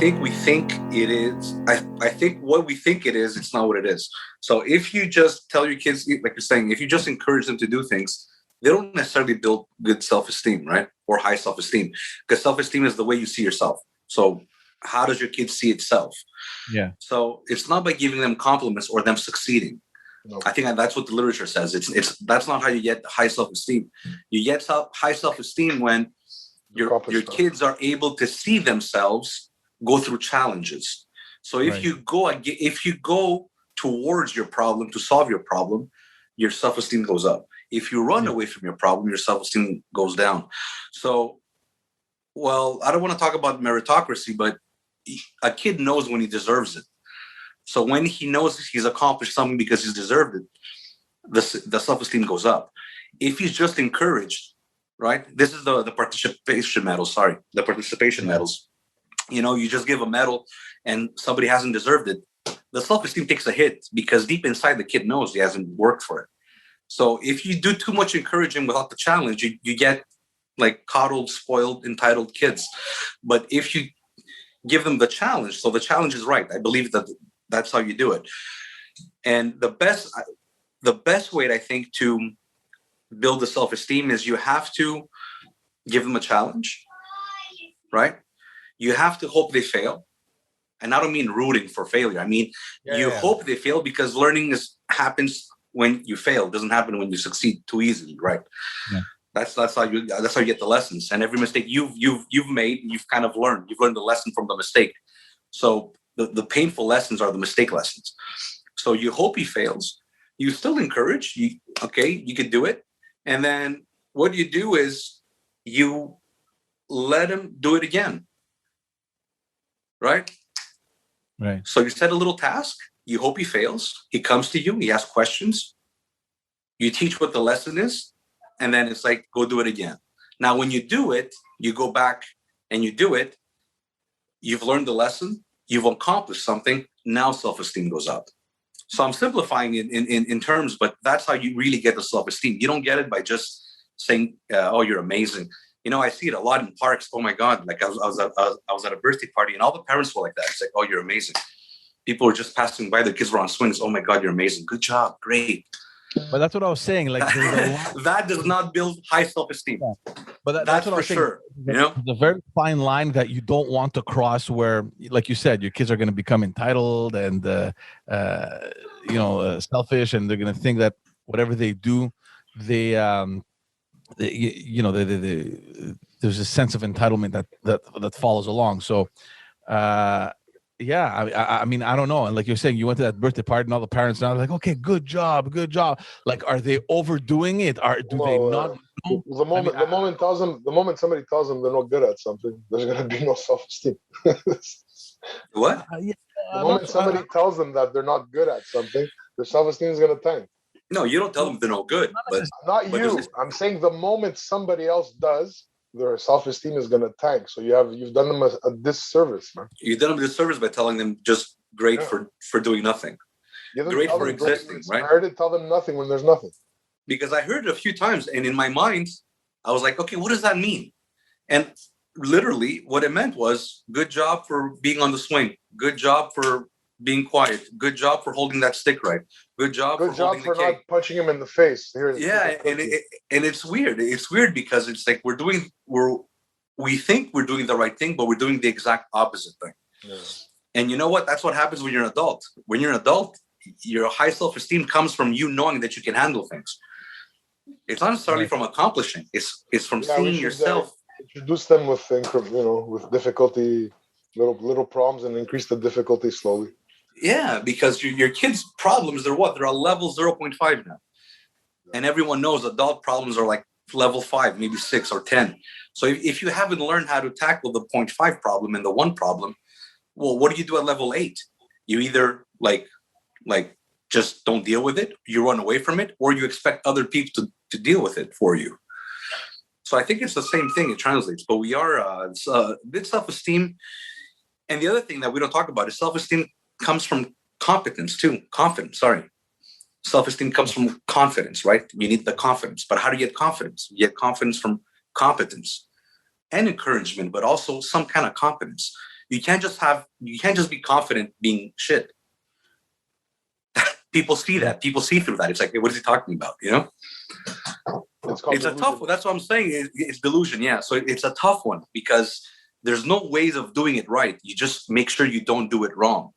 think we think it is. I think what we think it is, it's not what it is. So if you just tell your kids, like you're saying, if you just encourage them to do things, they don't necessarily build good self-esteem, right? Or high self-esteem. Because self-esteem is the way you see yourself. So how does your kid see itself? Yeah. So it's not by giving them compliments or them succeeding. No. I think that's what the literature says. It's that's not how you get high self-esteem. You get high self-esteem when your kids are able to see themselves go through challenges. So if you go towards your problem to solve your problem, your self-esteem goes up. If you run away from your problem, your self-esteem goes down. So, well, I don't want to talk about meritocracy, but a kid knows when he deserves it. So when he knows he's accomplished something because he's deserved it, the self-esteem goes up. If he's just encouraged, right? This is the participation medals. Sorry, the participation medals. You know, you just give a medal and somebody hasn't deserved it. The self-esteem takes a hit because deep inside the kid knows he hasn't worked for it. So if you do too much encouraging without the challenge, you get like coddled, spoiled, entitled kids. But if you give them the challenge, so the challenge is right. I believe that that's how you do it. And the best way, I think, to build the self-esteem is you have to give them a challenge, right? You have to hope they fail. And I don't mean rooting for failure. I mean, you hope they fail because learning happens when you fail. It doesn't happen when you succeed too easily, right? Yeah. That's how you get the lessons. And every mistake you've made, you've kind of learned. You've learned the lesson from the mistake. So the painful lessons are the mistake lessons. So you hope he fails. You still encourage. You could do it. And then what you do is you let him do it again. Right? Right. So you set a little task. You hope he fails. He comes to you. He asks questions. You teach what the lesson is. And then it's like, go do it again. Now, when you do it, you go back and you do it. You've learned the lesson. You've accomplished something. Now self-esteem goes up. So I'm simplifying it in terms, but that's how you really get the self-esteem. You don't get it by just saying, oh, you're amazing. You know, I see it a lot in parks. Oh my God! Like I was at a birthday party, and all the parents were like that. It's like, oh, you're amazing. People were just passing by. Their kids were on swings. Oh my God, you're amazing. Good job, great. But that's what I was saying. Like that does not build high self-esteem. Yeah. But that's what I was saying. Sure. You know, the very fine line that you don't want to cross, where, like you said, your kids are going to become entitled and selfish, and they're going to think that whatever they do, there's a sense of entitlement that follows along. So, I mean, I don't know. And like you're saying, you went to that birthday party and all the parents now are like, okay, good job. Like, are they overdoing it? Do they not? The moment somebody tells them they're not good at something, there's going to be no self-esteem. What? The moment somebody tells them that they're not good at something, their self-esteem is going to tank. No, you don't tell them they're no good. Not you. I'm saying the moment somebody else does, their self-esteem is going to tank. So you've done them a disservice, man. You've done them a disservice by telling them just great for doing nothing. Great for existing, right? I heard it tell them nothing when there's nothing. Because I heard it a few times, and in my mind, I was like, okay, what does that mean? And literally, what it meant was, good job for being on the swing. Good job for being quiet. Good job for holding that stick right. Good job for holding the cake. Not punching him in the face. And it's weird. It's weird because it's like we think we're doing the right thing, but we're doing the exact opposite thing. Yeah. And you know what? That's what happens when you're an adult. When you're an adult, your high self-esteem comes from you knowing that you can handle things. It's not necessarily from accomplishing. It's from seeing yourself. Introduce them with with difficulty, little problems, and increase the difficulty slowly. Yeah, because your kids' problems, they're a level 0.5 now. And everyone knows adult problems are like level 5, maybe 6 or 10. So if you haven't learned how to tackle the 0.5 problem and the 1 problem, well, what do you do at level 8? You either like just don't deal with it, you run away from it, or you expect other people to deal with it for you. So I think it's the same thing. It translates, but we are bit self-esteem. And the other thing that we don't talk about is self-esteem comes from competence too. Confidence, sorry. Self-esteem comes from confidence, right? You need the confidence. But how do you get confidence? You get confidence from competence and encouragement, but also some kind of competence. You can't just be confident being shit. People see that. People see through that. It's like, hey, what is he talking about? You know? It's a tough one. That's what I'm saying. It's delusion. Yeah. So it's a tough one because there's no ways of doing it right. You just make sure you don't do it wrong.